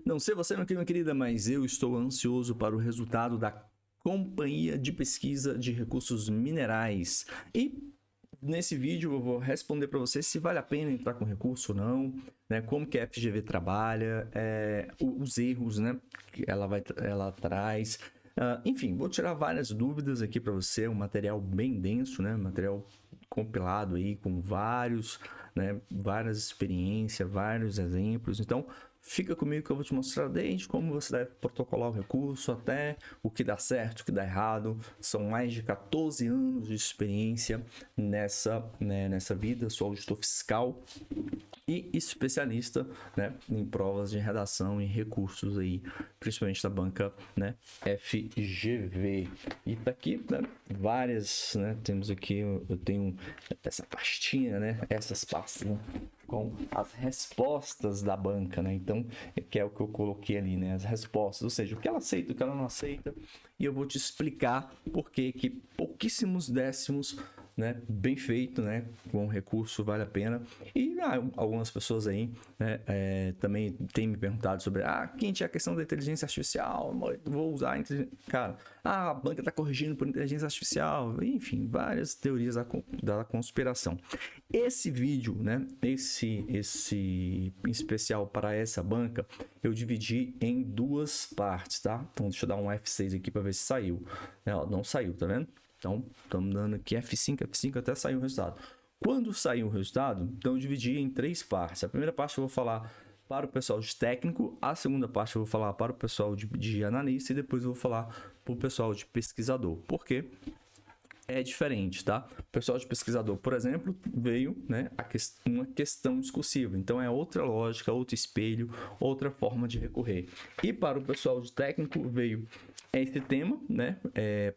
Não sei você, meu querido, minha querida, mas eu estou ansioso para o resultado da Companhia de Pesquisa de Recursos Minerais. E nesse vídeo eu vou responder para você se vale a pena entrar com recurso ou não, né? Como que a FGV trabalha, os erros, né, que ela traz. Enfim, vou tirar várias dúvidas aqui para você, um material bem denso, né? Material compilado aí com várias experiências, vários exemplos. Então, fica comigo que eu vou te mostrar desde como você deve protocolar o recurso até o que dá certo, o que dá errado. São mais de 14 anos de experiência nessa vida. Sou auditor fiscal e especialista, né, em provas de redação e recursos aí, principalmente da banca, né, FGV. E tá aqui, né, várias, né, temos aqui, eu tenho essa pastinha, né, essas pastas, né, com as respostas da banca, né? Então, que é o que eu coloquei ali, né? As respostas, ou seja, o que ela aceita, o que ela não aceita, e eu vou te explicar por que pouquíssimos décimos, né? Bem feito, né? Com recurso vale a pena. E algumas pessoas aí, né, também têm me perguntado sobre, Quente, a questão da inteligência artificial, vou usar a inteligência... Cara, a banca está corrigindo por inteligência artificial, enfim, várias teorias da conspiração. Esse vídeo, né? Esse em especial para essa banca, eu dividi em duas partes, tá? Então, deixa eu dar um F6 aqui para ver se saiu. Não saiu, tá vendo? Então, estamos dando aqui F5 até sair o resultado. Quando sair o resultado, então eu dividi em três partes. A primeira parte eu vou falar para o pessoal de técnico, a segunda parte eu vou falar para o pessoal de analista e depois eu vou falar para o pessoal de pesquisador. Por quê? É diferente, tá? O pessoal de pesquisador, por exemplo, veio, né, uma questão discursiva. Então, é outra lógica, outro espelho, outra forma de recorrer. E para o pessoal de técnico, veio esse tema, né?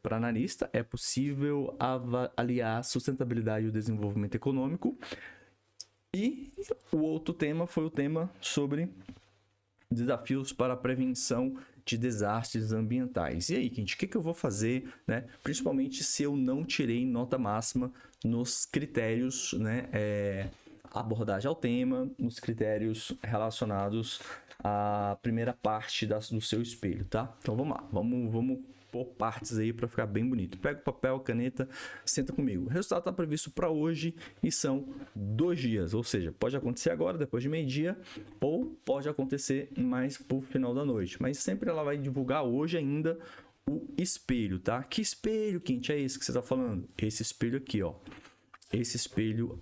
Para analista, é possível avaliar a sustentabilidade e o desenvolvimento econômico. E o outro tema foi o tema sobre desafios para a prevenção de desastres ambientais. E aí, gente, o que eu vou fazer, né? Principalmente se eu não tirei nota máxima nos critérios, né? Abordagem ao tema, nos critérios relacionados à primeira parte do seu espelho, tá? Então vamos lá, vamos por partes aí para ficar bem bonito. Pega o papel, caneta, senta comigo. O resultado está previsto para hoje e são 2 dias, ou seja, pode acontecer agora, depois de meio-dia, ou pode acontecer mais pro final da noite. Mas sempre ela vai divulgar hoje ainda o espelho, tá? Que espelho, Quente, é esse que você está falando? Esse espelho aqui, ó. Esse espelho,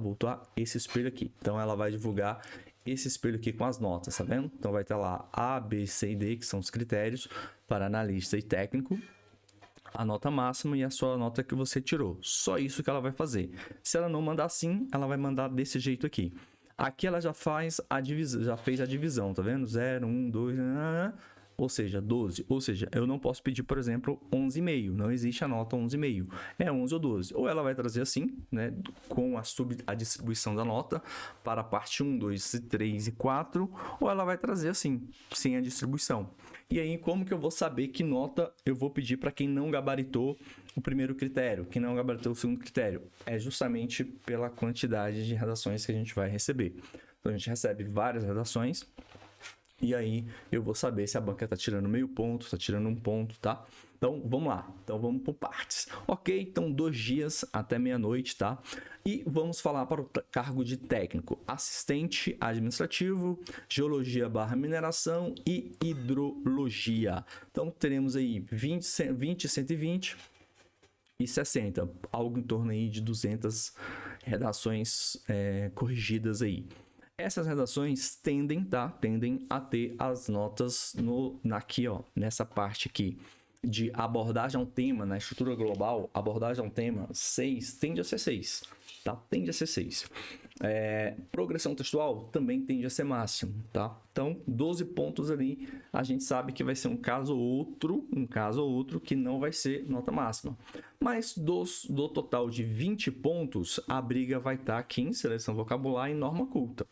voltou esse espelho aqui. Então ela vai divulgar esse espelho aqui com as notas, tá vendo? Então vai ter lá A, B, C e D, que são os critérios para analista e técnico, a nota máxima e a sua nota que você tirou. Só isso que ela vai fazer. Se ela não mandar assim, ela vai mandar desse jeito aqui. Aqui ela já fez a divisão, tá vendo? 0, 1, 2, ou seja, 12. Ou seja, eu não posso pedir, por exemplo, 11,5. Não existe a nota 11,5. É 11 ou 12. Ou ela vai trazer assim, né, com a distribuição da nota para a parte 1, 2, 3 e 4. Ou ela vai trazer assim, sem a distribuição. E aí, como que eu vou saber que nota eu vou pedir para quem não gabaritou o primeiro critério, quem não gabaritou o segundo critério? É justamente pela quantidade de redações que a gente vai receber. Então, a gente recebe várias redações. E aí eu vou saber se a banca está tirando meio ponto, está tirando 1 ponto, tá? Então vamos lá, então vamos por partes. Ok, então 2 dias até meia-noite, tá? E vamos falar para o cargo de técnico, assistente administrativo, geologia / mineração e hidrologia. Então teremos aí 20, 120 e 60, algo em torno aí de 200 redações corrigidas aí. Essas redações tendem a ter as notas aqui, ó, nessa parte aqui de abordagem a um tema, na estrutura global, abordagem a um tema 6, tende a ser 6, tá? Tende a ser 6. Progressão textual também tende a ser máximo, tá? Então, 12 pontos ali, a gente sabe que vai ser um caso ou outro que não vai ser nota máxima. Mas do total de 20 pontos, a briga vai estar aqui em seleção vocabular e norma culta.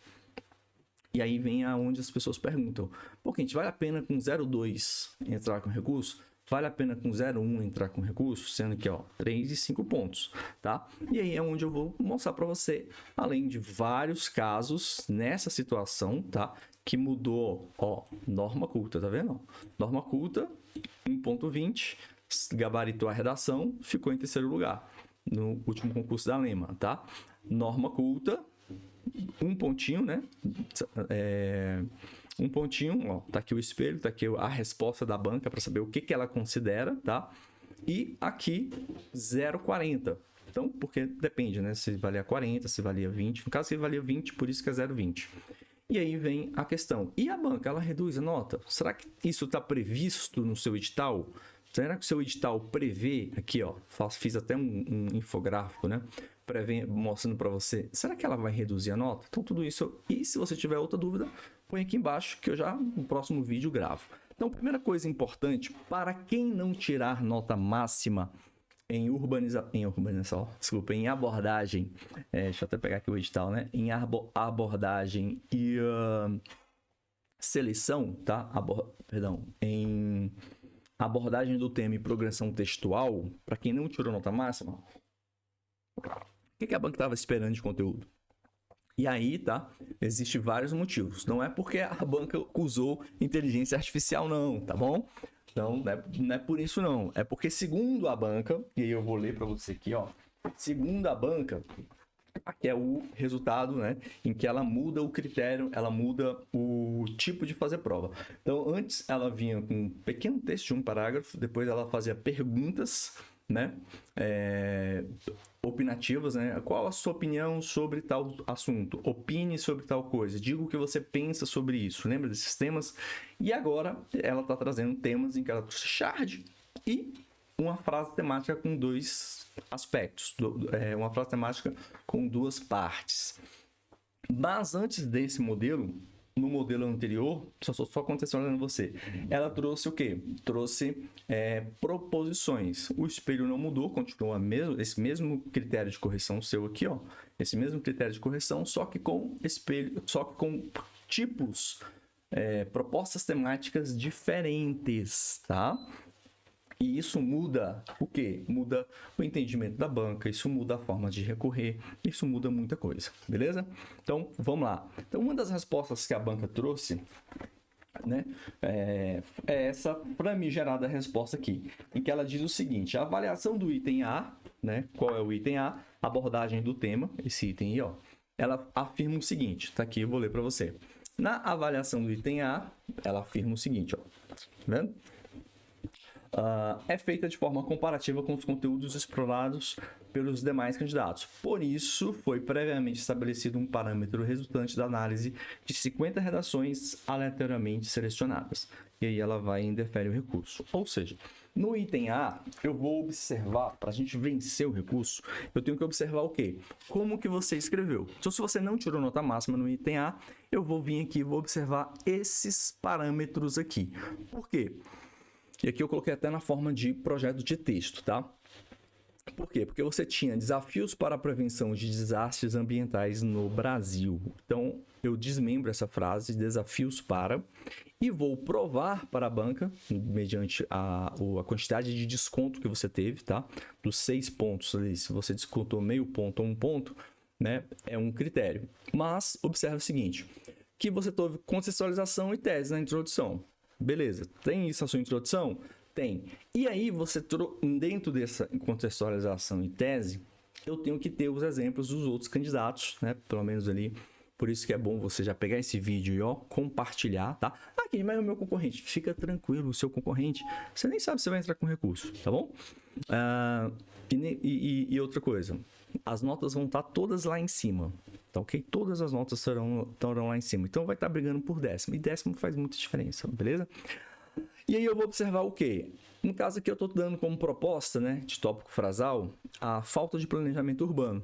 E aí vem aonde as pessoas perguntam, pô, gente, vale a pena com 0,2 entrar com recurso? vale a pena com 0,1 entrar com recurso, sendo que, ó, 3 e 5 pontos, tá? E aí é onde eu vou mostrar para você, além de vários casos nessa situação, tá? Que mudou, ó, norma culta, tá vendo? Norma culta, 1,20, gabaritou a redação, ficou em terceiro lugar no último concurso da Lema, tá? Norma culta, um pontinho, né? Um pontinho, ó, tá aqui o espelho, tá aqui a resposta da banca para saber o que ela considera, tá? E aqui 0,40. Então, porque depende, né? Se valia 40, se valia 20. No caso, se valia 20, por isso que é 0,20. E aí vem a questão. E a banca, ela reduz a nota? Será que isso está previsto no seu edital? Será que o seu edital prevê, aqui ó, fiz até um infográfico, né? Mostrando para você, será que ela vai reduzir a nota? Então tudo isso, e se você tiver outra dúvida, põe aqui embaixo que eu já no próximo vídeo gravo. Então, primeira coisa importante, para quem não tirar nota máxima em abordagem, deixa eu até pegar aqui o edital, né? Em abordagem e seleção, tá? Em abordagem do tema e progressão textual, para quem não tirou nota máxima, o que a banca estava esperando de conteúdo? E aí, tá? Existem vários motivos. Não é porque a banca usou inteligência artificial, não, tá bom? Então, não é por isso, não. É porque, segundo a banca, e aí eu vou ler para você aqui, ó. Segundo a banca, aqui é o resultado, né? Em que ela muda o critério, ela muda o tipo de fazer prova. Então, antes ela vinha com um pequeno texto de um parágrafo, depois ela fazia perguntas, né? Opinativas, né? Qual a sua opinião sobre tal assunto? Opine sobre tal coisa. Diga o que você pensa sobre isso. Lembra desses temas? E agora ela está trazendo temas em que ela trouxe shard e uma frase temática com dois aspectos. Uma frase temática com duas partes. Mas antes desse modelo, no modelo anterior, só contextualizando você, ela trouxe o quê? Trouxe proposições. O espelho não mudou, continua esse mesmo critério de correção seu aqui, ó. Esse mesmo critério de correção, só que com espelho, só que com tipos, propostas temáticas diferentes, tá? E isso muda o quê? Muda o entendimento da banca, isso muda a forma de recorrer, isso muda muita coisa, beleza? Então, vamos lá. Então, uma das respostas que a banca trouxe, né, é essa famigerada resposta aqui, em que ela diz o seguinte: a avaliação do item A, né, qual é o item A? Abordagem do tema, esse item aí, ó, ela afirma o seguinte, tá aqui, eu vou ler para você. Na avaliação do item A, ela afirma o seguinte, ó, tá vendo? É feita de forma comparativa com os conteúdos explorados pelos demais candidatos. Por isso, foi previamente estabelecido um parâmetro resultante da análise de 50 redações aleatoriamente selecionadas. E aí ela vai e indefere o recurso. Ou seja, no item A, eu vou observar, para a gente vencer o recurso, eu tenho que observar o quê? Como que você escreveu. Então, se você não tirou nota máxima no item A, eu vou vir aqui e vou observar esses parâmetros aqui. Por quê? E aqui eu coloquei até na forma de projeto de texto, tá? Por quê? Porque você tinha desafios para a prevenção de desastres ambientais no Brasil. Então, eu desmembro essa frase, desafios para, e vou provar para a banca, mediante a quantidade de desconto que você teve, tá? Dos 6 pontos ali, se você descontou meio ponto ou 1 ponto, né? É um critério. Mas, observe o seguinte, que você teve contextualização e tese na introdução. Beleza, tem isso na sua introdução? Tem. E aí, dentro dessa contextualização e tese, eu tenho que ter os exemplos dos outros candidatos, né? Pelo menos ali. Por isso que é bom você já pegar esse vídeo e, ó, compartilhar, tá? Aqui, mas é o meu concorrente. Fica tranquilo, o seu concorrente, você nem sabe se vai entrar com recurso, tá bom? E outra coisa, as notas vão estar todas lá em cima, tá ok? Todas as notas estarão lá em cima. Então, vai estar brigando por décimo. E décimo faz muita diferença, beleza? E aí, eu vou observar o quê? No caso aqui, eu estou dando como proposta, né, de tópico frasal, a falta de planejamento urbano.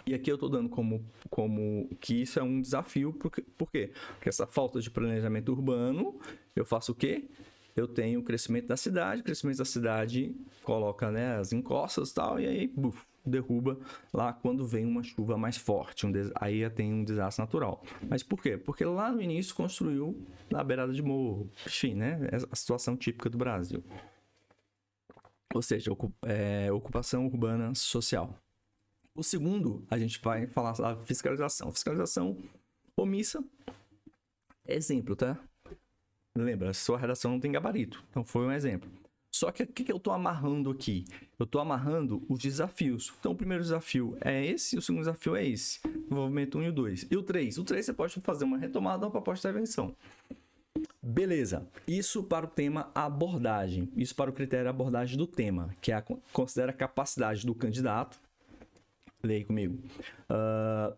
E aqui eu estou dando como que isso é um desafio. Por quê? Porque essa falta de planejamento urbano, eu faço o quê? Eu tenho o crescimento da cidade coloca, né, as encostas e tal, e aí derruba lá quando vem uma chuva mais forte. Aí tem um desastre natural. Mas por quê? Porque lá no início construiu na beirada de morro. Enfim, né? É a situação típica do Brasil. ou seja, ocupação urbana social. O segundo, a gente vai falar da fiscalização. Fiscalização omissa é exemplo, tá? Lembra, sua redação não tem gabarito, então foi um exemplo. Só que o que eu estou amarrando aqui? Eu estou amarrando os desafios. Então, o primeiro desafio é esse, o segundo desafio é esse. Envolvimento 1 e o 2. E o 3? O 3 você pode fazer uma retomada ou uma proposta de intervenção. Beleza. Isso para o tema abordagem. Isso para o critério abordagem do tema, que considera a capacidade do candidato. Leia comigo.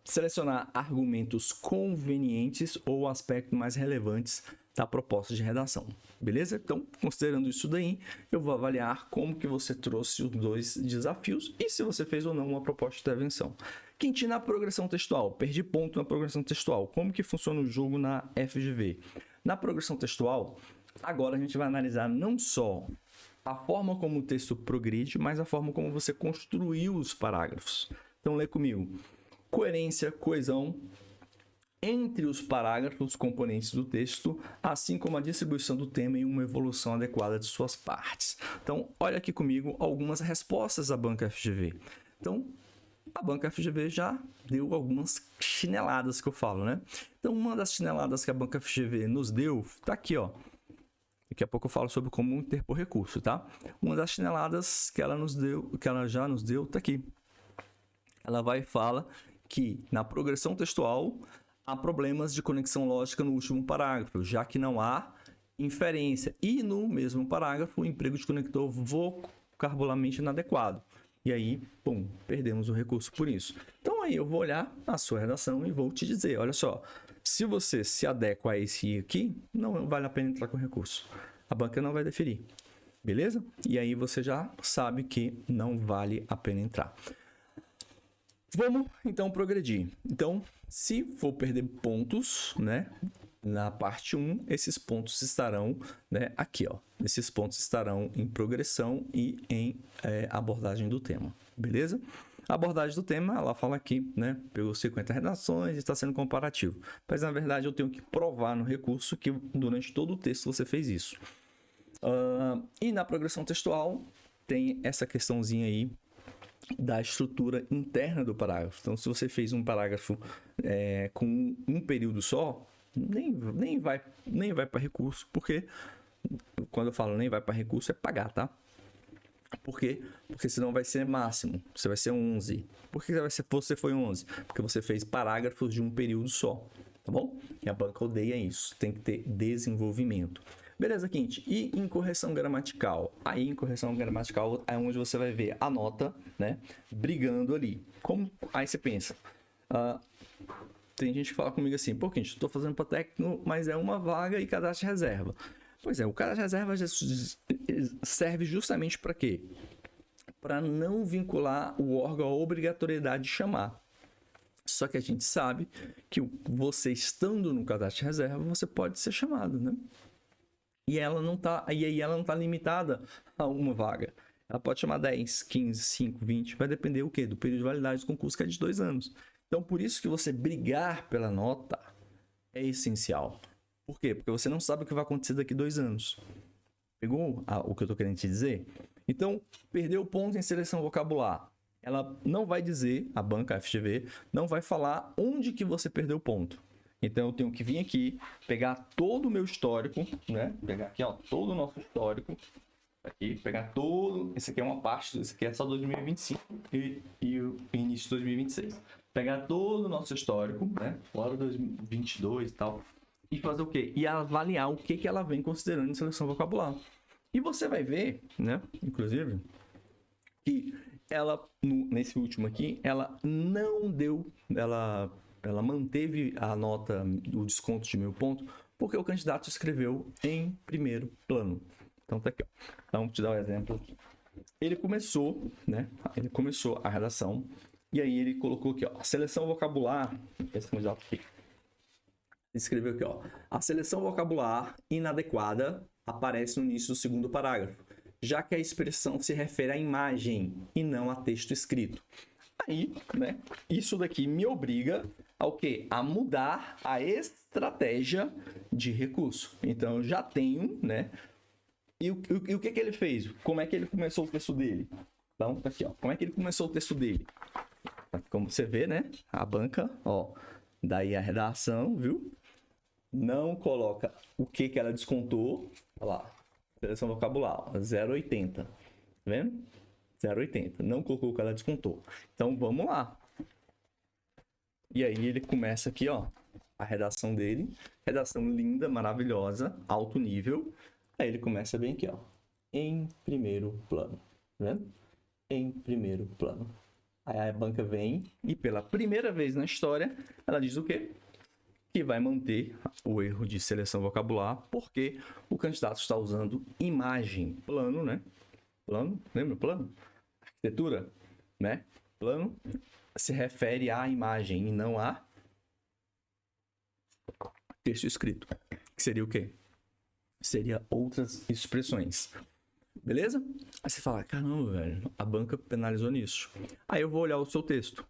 Selecionar argumentos convenientes ou aspectos mais relevantes da proposta de redação. Beleza? Então, considerando isso daí, eu vou avaliar como que você trouxe os dois desafios e se você fez ou não uma proposta de intervenção. Quinti, na progressão textual. Perdi ponto na progressão textual. Como que funciona o jogo na FGV? Na progressão textual, agora a gente vai analisar não só a forma como o texto progride, mas a forma como você construiu os parágrafos. Então, lê comigo. Coerência, coesão entre os parágrafos componentes do texto, assim como a distribuição do tema e uma evolução adequada de suas partes. Então, olha aqui comigo algumas respostas da banca FGV. Então, a banca FGV já deu algumas chineladas que eu falo, né? Então, uma das chineladas que a banca FGV nos deu, tá aqui, ó. Daqui a pouco eu falo sobre como interpor recurso, tá? Uma das chineladas que ela já nos deu, tá aqui. Ela vai e fala que na progressão textual há problemas de conexão lógica no último parágrafo, já que não há inferência. E no mesmo parágrafo, o emprego de conector vocabularmente inadequado. E aí, pum, perdemos o recurso por isso. Então aí eu vou olhar a sua redação e vou te dizer, olha só, se você se adequa a esse aqui, não vale a pena entrar com recurso. A banca não vai deferir, beleza? E aí você já sabe que não vale a pena entrar. Vamos, então, progredir. Então, se for perder pontos, né, na parte 1, esses pontos estarão, né, aqui, ó. Esses pontos estarão em progressão e em abordagem do tema, beleza? A abordagem do tema, ela fala aqui, né, pegou 50 redações e está sendo comparativo. Mas, na verdade, eu tenho que provar no recurso que durante todo o texto você fez isso. E na progressão textual, tem essa questãozinha aí, da estrutura interna do parágrafo. Então, se você fez um parágrafo com um período só, nem vai para recurso, porque quando eu falo nem vai para recurso, é pagar, tá? Por quê? Porque senão vai ser máximo, você vai ser 11. Por que você foi 11? Porque você fez parágrafos de um período só, tá bom? E a banca odeia isso, tem que ter desenvolvimento. Beleza, Quinte. E em correção gramatical? Aí, em correção gramatical, é onde você vai ver a nota, né, brigando ali. Aí você pensa, tem gente que fala comigo assim, pô, Quinte, estou fazendo para técnico, mas é uma vaga e cadastro de reserva. Pois é, o cadastro de reserva serve justamente para quê? Para não vincular o órgão à obrigatoriedade de chamar. Só que a gente sabe que você estando no cadastro de reserva, você pode ser chamado, né? E ela não tá limitada a uma vaga. Ela pode chamar 10, 15, 5, 20, vai depender o quê? Do período de validade do concurso, que é de 2 anos. Então, por isso que você brigar pela nota é essencial. Por quê? Porque você não sabe o que vai acontecer daqui a 2 anos. Pegou o que eu tô querendo te dizer? Então, perdeu ponto em seleção vocabular. Ela não vai dizer, a banca FGV, não vai falar onde que você perdeu ponto. Então, eu tenho que vir aqui, pegar todo o meu histórico, né? Pegar aqui, ó, todo o nosso histórico. Aqui, pegar todo... Esse aqui é uma parte, esse aqui é só 2025 e o início de 2026. Pegar todo o nosso histórico, né? Fora 2022 e tal. E fazer o quê? E avaliar o que ela vem considerando em seleção vocabular. E você vai ver, né? Inclusive, que ela, nesse último aqui, ela não deu... Ela manteve a nota, o desconto de 1.000 pontos, porque o candidato escreveu em primeiro plano. Então, tá aqui, ó. Então, vou te dar um exemplo aqui. Ele começou, né? Ele começou a redação, e aí ele colocou aqui, ó, a seleção vocabular, esse candidato aqui, escreveu aqui, ó, a seleção vocabular inadequada aparece no início do segundo parágrafo, já que a expressão se refere à imagem e não a texto escrito. Aí, né, isso daqui me obriga ao quê? A mudar a estratégia de recurso. Então, eu já tenho, né, E o que ele fez? Como é que ele começou o texto dele? Então, tá aqui, ó. Como é que ele começou o texto dele? Como você vê, né? A banca, ó. Daí a redação, viu? Não coloca o que ela descontou. Olha lá. Seleção vocabular, 0,80. Tá vendo? 0,80. Não colocou o que ela descontou. Então, vamos lá. E aí ele começa aqui, ó. A redação dele. Redação linda, maravilhosa, alto nível. Aí ele começa bem aqui, ó. Em primeiro plano. Tá vendo? Em primeiro plano. Aí a banca vem e pela primeira vez na história, ela diz o quê? Que vai manter o erro de seleção vocabular, porque o candidato está usando imagem. Plano, né? Plano, lembra? Plano? Arquitetura, né? Plano se refere à imagem e não a texto escrito. Que seria o quê? Seria outras expressões. Beleza? Aí você fala, caramba, velho, a banca penalizou nisso. Aí eu vou olhar o seu texto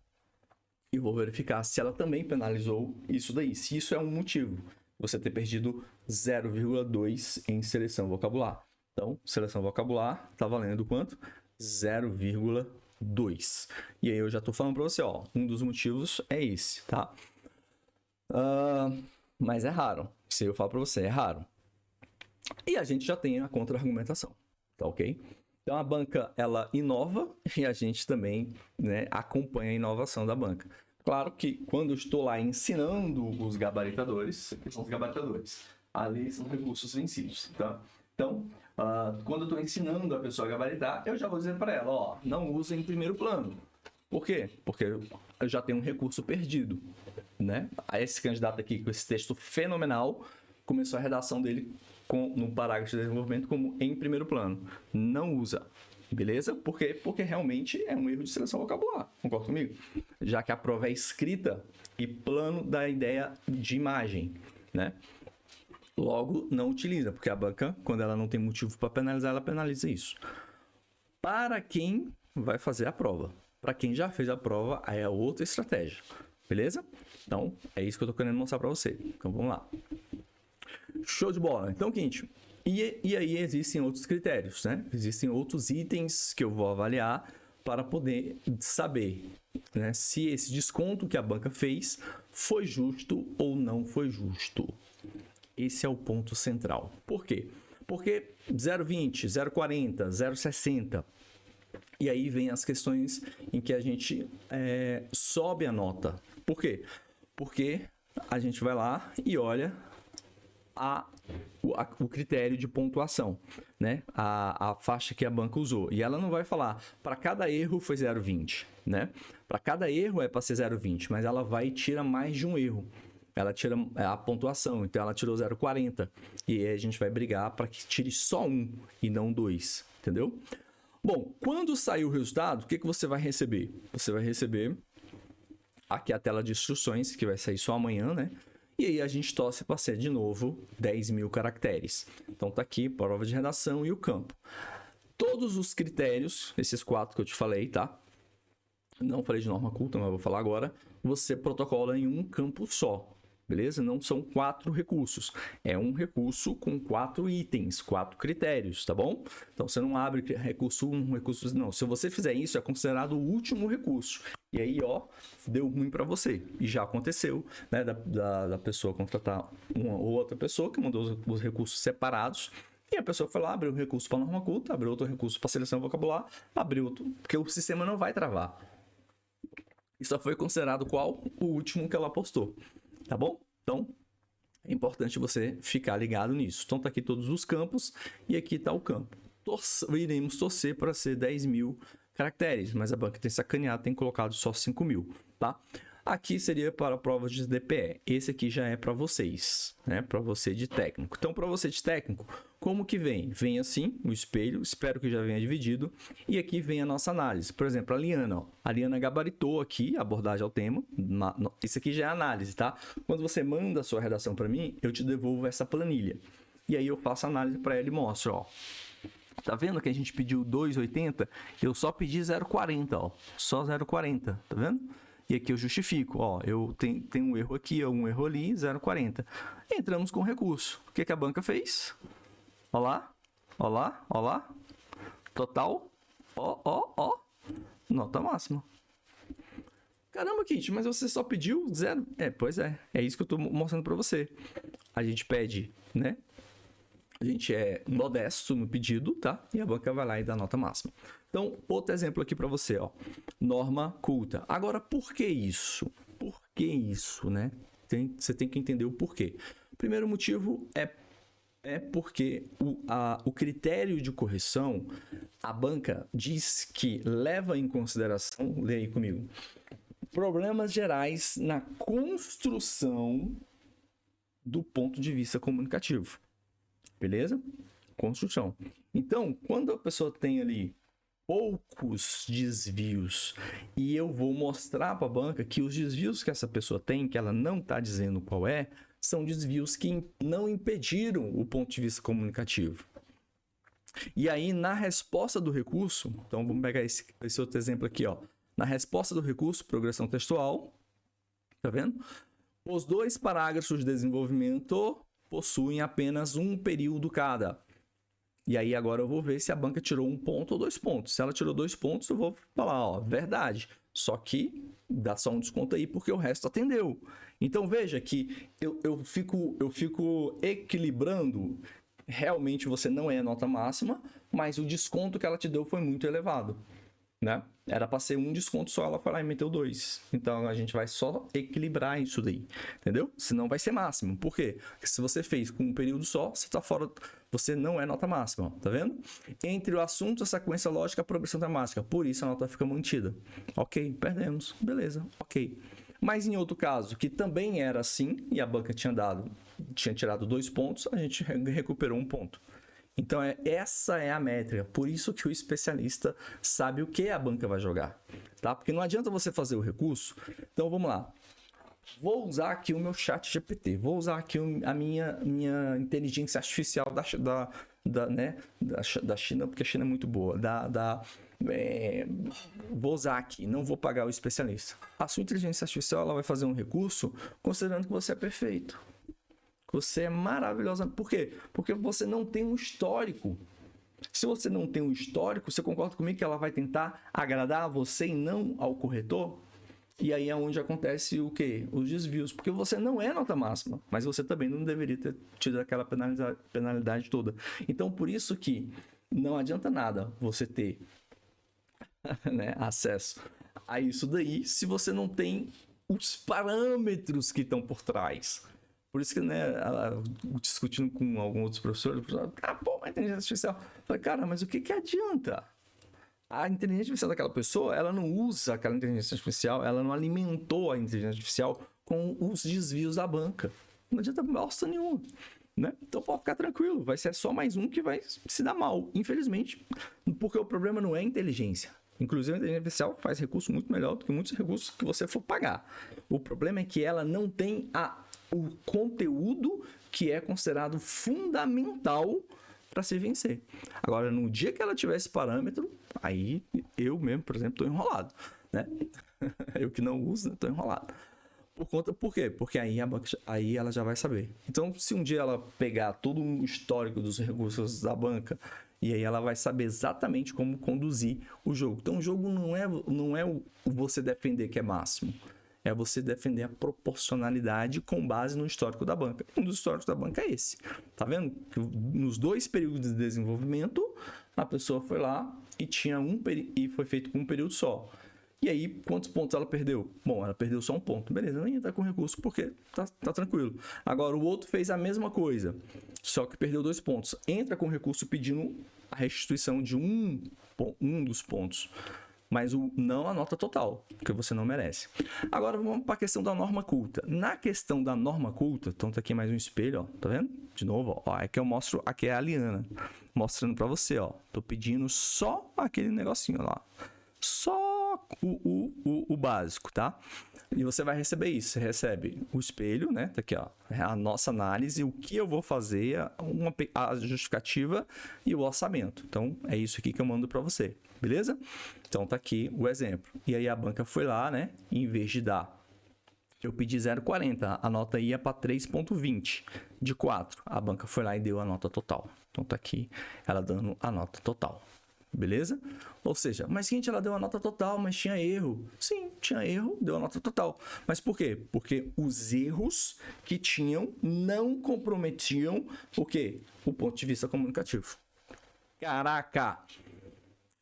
e vou verificar se ela também penalizou isso daí. Se isso é um motivo, você ter perdido 0,2 em seleção vocabular. Então, seleção vocabular tá valendo quanto? 0,2. E aí eu já tô falando para você, ó, um dos motivos é esse, tá? Mas é raro. Isso aí eu falo para você, é raro. E a gente já tem a contra-argumentação, tá ok? Então a banca, ela inova e a gente também, né, acompanha a inovação da banca. Claro que quando eu estou lá ensinando os gabaritadores, que são os gabaritadores, ali são recursos vencidos, tá? Então, quando eu estou ensinando a pessoa a gabaritar, eu já vou dizer para ela, ó, não usa em primeiro plano. Por quê? Porque eu já tenho um recurso perdido, né? A esse candidato aqui, com esse texto fenomenal, começou a redação dele no parágrafo de desenvolvimento como em primeiro plano. Não usa. Beleza? Por quê? Porque realmente é um erro de seleção vocabular. Concorda comigo? Já que a prova é escrita e plano da ideia de imagem, né? Logo, não utiliza, porque a banca, quando ela não tem motivo para penalizar, ela penaliza isso. Para quem vai fazer a prova. Para quem já fez a prova, aí é outra estratégia. Beleza? Então, é isso que eu estou querendo mostrar para você. Então, vamos lá. Show de bola. Então, quinto. E aí existem outros critérios, né? Existem outros itens que eu vou avaliar para poder saber, né, se esse desconto que a banca fez foi justo ou não foi justo. Esse é o ponto central. Por quê? Porque 0,20, 0,40, 0,60... E aí vem as questões em que a gente sobe a nota. Por quê? Porque a gente vai lá e olha o critério de pontuação, né? A faixa que a banca usou. E ela não vai falar, para cada erro foi 0,20, né? Para cada erro é para ser 0,20, mas ela vai e tira mais de um erro. Ela tira a pontuação, então ela tirou 0,40. E aí a gente vai brigar para que tire só um e não dois, entendeu? Bom, quando sair o resultado, o que você vai receber? Você vai receber aqui a tela de instruções, que vai sair só amanhã, né? E aí a gente torce para ser de novo 10.000 caracteres. Então tá aqui, prova de redação e o campo. Todos os critérios, esses 4 que eu te falei, tá? Não falei de norma culta, mas vou falar agora. Você protocola em um campo só. Beleza? Não são 4 recursos. É um recurso com 4 itens, 4 critérios, tá bom? Então, você não abre recurso 1, recurso 2, não. Se você fizer isso, é considerado o último recurso. E aí, ó, deu ruim para você. E já aconteceu, né, da pessoa contratar uma ou outra pessoa que mandou os recursos separados. E a pessoa foi lá, abriu um recurso para norma culta, abriu outro recurso para seleção vocabular, abriu outro, porque o sistema não vai travar. E só foi considerado qual? O último que ela postou. Tá bom? Então, é importante você ficar ligado nisso. Então, tá aqui todos os campos e aqui está o campo. Iremos torcer para ser 10.000 caracteres, mas a banca tem sacaneado, tem colocado só 5.000, tá? Aqui seria para provas de DPE. Esse aqui já é para vocês, né? Para você de técnico. Então, para você de técnico, como que vem? Vem assim, o espelho, espero que já venha dividido. E aqui vem a nossa análise. Por exemplo, a Liana. Ó. A Liana gabaritou aqui, a abordagem ao tema. Isso aqui já é análise, tá? Quando você manda a sua redação para mim, eu te devolvo essa planilha. E aí eu faço a análise para ela e mostro, ó. Tá vendo que a gente pediu 2,80? Eu só pedi 0,40, ó. Só 0,40, tá vendo? E aqui eu justifico, ó, eu tenho um erro aqui, um erro ali, 0,40. Entramos com recurso. O que a banca fez? Olha lá, Ó lá, ó lá. Total. Ó. Nota máxima. Caramba, Kit, mas você só pediu 0? Pois é. É isso que eu tô mostrando pra você. A gente pede, né? A gente é modesto no pedido, tá? E a banca vai lá e dá nota máxima. Então, outro exemplo aqui para você, ó. Norma culta. Agora, por que isso? Por que isso, né? Você tem que entender o porquê. O primeiro motivo é porque o critério de correção, a banca diz que leva em consideração, lê aí comigo, problemas gerais na construção do ponto de vista comunicativo. Beleza? Construção. Então, quando a pessoa tem ali poucos desvios e eu vou mostrar para a banca que os desvios que essa pessoa tem, que ela não está dizendo qual é, são desvios que não impediram o ponto de vista comunicativo. E aí, na resposta do recurso, então vamos pegar esse outro exemplo aqui, ó. Na resposta do recurso, progressão textual, tá vendo? Os 2 parágrafos de desenvolvimento possuem apenas um período cada. E aí agora eu vou ver se a banca tirou 1 ponto ou 2 pontos. Se ela tirou 2 pontos, eu vou falar, ó, verdade. Só que dá só um desconto aí porque o resto atendeu. Então veja que eu fico equilibrando. Realmente você não é a nota máxima, mas o desconto que ela te deu foi muito elevado, né? Era para ser um desconto só, ela foi lá e meteu 2. Então a gente vai só equilibrar isso daí, entendeu? Senão vai ser máximo. Por quê? Porque se você fez com um período só, você tá fora, você não é nota máxima, tá vendo? Entre o assunto, a sequência lógica, a progressão temática. Por isso a nota fica mantida. Ok, perdemos. Beleza, ok. Mas em outro caso, que também era assim, e a banca tinha tirado 2 pontos, a gente recuperou 1 ponto. Então, essa é a métrica. Por isso que o especialista sabe o que a banca vai jogar, tá? Porque não adianta você fazer o recurso. Então, vamos lá. Vou usar aqui o meu chat GPT. Vou usar aqui a minha inteligência artificial da China, porque a China é muito boa. Vou usar aqui, não vou pagar o especialista. A sua inteligência artificial ela vai fazer um recurso considerando que você é perfeito. Você é maravilhosa. Por quê? Porque você não tem um histórico. Se você não tem um histórico, você concorda comigo que ela vai tentar agradar a você e não ao corretor? E aí é onde acontece o quê? Os desvios. Porque você não é nota máxima, mas você também não deveria ter tido aquela penalidade toda. Então, por isso que não adianta nada você ter né, acesso a isso daí se você não tem os parâmetros que estão por trás. Por isso que, né, discutindo com alguns outros professores, pô, mas inteligência artificial. Eu falei, cara, mas o que adianta? A inteligência artificial daquela pessoa, ela não usa aquela inteligência artificial, ela não alimentou a inteligência artificial com os desvios da banca. Não adianta bosta nenhuma, né? Então pode ficar tranquilo, vai ser só mais um que vai se dar mal, infelizmente, porque o problema não é a inteligência. Inclusive, a inteligência artificial faz recurso muito melhor do que muitos recursos que você for pagar. O problema é que ela não tem o conteúdo que é considerado fundamental para se vencer. Agora, no dia que ela tiver esse parâmetro, aí eu mesmo, por exemplo, estou enrolado, né? Eu que não uso, estou enrolado. Por quê? Porque aí ela já vai saber. Então, se um dia ela pegar todo o histórico dos recursos da banca, e aí ela vai saber exatamente como conduzir o jogo. Então, o jogo não é o você defender que é máximo. É você defender a proporcionalidade com base no histórico da banca. Um dos históricos da banca é esse. Tá vendo? Nos 2 períodos de desenvolvimento, a pessoa foi lá e e foi feito com um período só. E aí, quantos pontos ela perdeu? Bom, ela perdeu só 1 ponto. Beleza, nem entra com recurso porque tá tranquilo. Agora, o outro fez a mesma coisa, só que perdeu 2 pontos. Entra com recurso pedindo a restituição de um dos pontos. Mas não a nota total, porque você não merece. Agora vamos para a questão da norma culta. Na questão da norma culta, então tá aqui mais um espelho, ó, tá vendo? De novo, ó, aqui eu mostro, aqui é a Liana, mostrando para você, ó. Tô pedindo só aquele negocinho lá. Só o básico, tá? E você vai receber isso. Você recebe o espelho, né? Tá aqui, ó. A nossa análise, o que eu vou fazer, a justificativa e o orçamento. Então, é isso aqui que eu mando para você. Beleza? Então, tá aqui o exemplo. E aí, a banca foi lá, né? Em vez de dar Eu pedi 0,40, a nota ia para 3,20 de 4. A banca foi lá e deu a nota total. Então tá aqui ela dando a nota total. Beleza? Ou seja, mas gente, ela deu a nota total, mas tinha erro. Sim, tinha erro, deu a nota total. Mas por quê? Porque os erros que tinham não comprometiam o quê? O ponto de vista comunicativo. Caraca!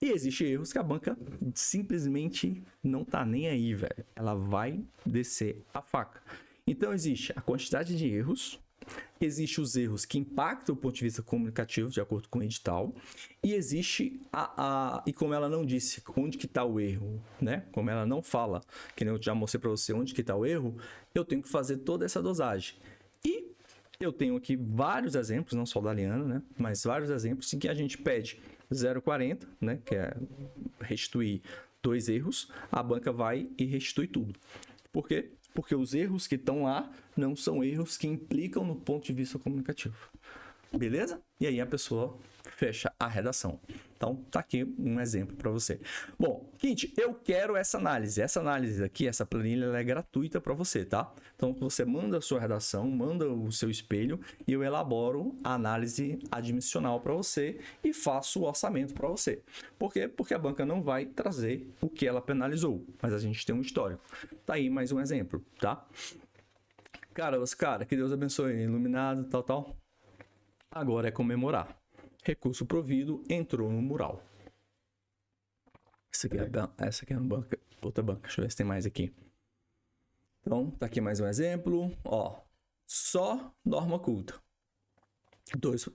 E existem erros que a banca simplesmente não tá nem aí, velho. Ela vai descer a faca. Então existe a quantidade de erros, existe os erros que impactam o ponto de vista comunicativo, de acordo com o edital, e existe e como ela não disse onde que está o erro, né? Como ela não fala, que nem eu já mostrei para você onde que está o erro, eu tenho que fazer toda essa dosagem. E eu tenho aqui vários exemplos, não só da Liana, né? Mas vários exemplos em que a gente pede 0,40, né? Que é restituir 2 erros, a banca vai e restitui tudo. Por quê? Porque os erros que estão lá não são erros que implicam no ponto de vista comunicativo. Beleza? E aí a pessoa fecha a redação. Então, tá aqui um exemplo para você. Bom, seguinte, eu quero essa análise. Essa análise aqui, essa planilha, ela é gratuita para você, tá? Então, você manda a sua redação, manda o seu espelho e eu elaboro a análise admissional para você e faço o orçamento para você. Por quê? Porque a banca não vai trazer o que ela penalizou, mas a gente tem um histórico. Tá aí mais um exemplo, tá? Cara, que Deus abençoe, iluminado, tal. Agora é comemorar. Recurso provido, entrou no mural. Essa aqui é uma banca, outra banca. Deixa eu ver se tem mais aqui. Então, tá aqui mais um exemplo. Ó, só norma culta.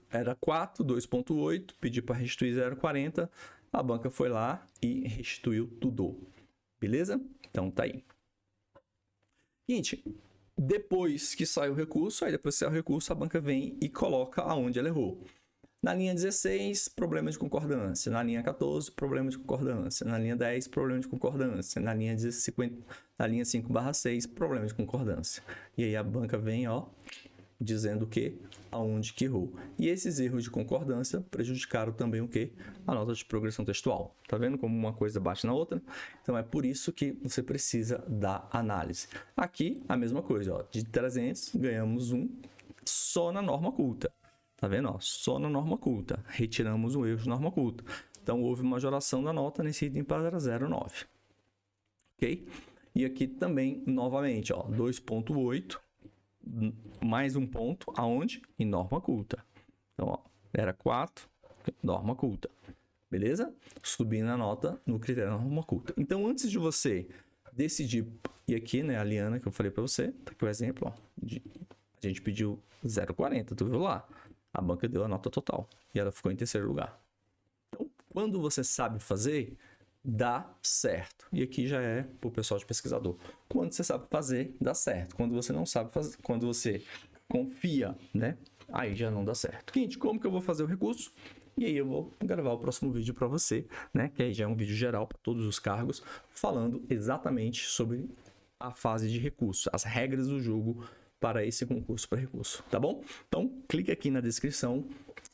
Era 4, 2,8, pedi para restituir 0,40. A banca foi lá e restituiu tudo. Beleza? Então tá aí. Seguinte, depois que sai o recurso, a banca vem e coloca aonde ela errou. Na linha 16, problema de concordância. Na linha 14, problema de concordância. Na linha 10, problema de concordância. Na linha 5/6, problema de concordância. E aí a banca vem, ó, dizendo o quê? Aonde que errou. E esses erros de concordância prejudicaram também o quê? A nota de progressão textual. Tá vendo como uma coisa bate na outra? Então é por isso que você precisa da análise. Aqui, a mesma coisa, ó. De 300, ganhamos 1 só na norma culta. Tá vendo? Ó, só na norma culta. Retiramos o erro de norma culta. Então, houve uma majoração da nota nesse item para 0,9. Ok? E aqui também, novamente, ó, 2,8 mais um ponto, aonde? Em norma culta. Então, ó, era 4, norma culta. Beleza? Subindo a nota no critério da norma culta. Então, antes de você decidir, e aqui, né, a Liana, que eu falei para você, tá aqui o exemplo, ó, a gente pediu 0,40, tu viu lá? A banca deu a nota total e ela ficou em terceiro lugar. Então, quando você sabe fazer, dá certo. E aqui já é para o pessoal de pesquisador. Quando você sabe fazer, dá certo. Quando você não sabe fazer, quando você confia, né? Aí já não dá certo. Gente, como que eu vou fazer o recurso? E aí eu vou gravar o próximo vídeo para você, né? Que aí já é um vídeo geral para todos os cargos, falando exatamente sobre a fase de recurso, as regras do jogo para esse concurso para recurso, tá bom? Então, clique aqui na descrição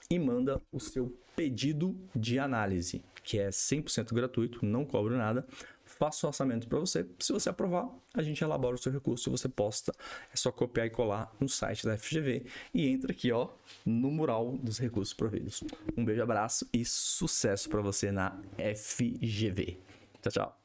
e manda o seu pedido de análise, que é 100% gratuito, não cobra nada. Faça o orçamento para você. Se você aprovar, a gente elabora o seu recurso e você posta. É só copiar e colar no site da FGV e entra aqui, ó, no mural dos recursos providos. Um beijo, abraço e sucesso para você na FGV. Tchau, tchau.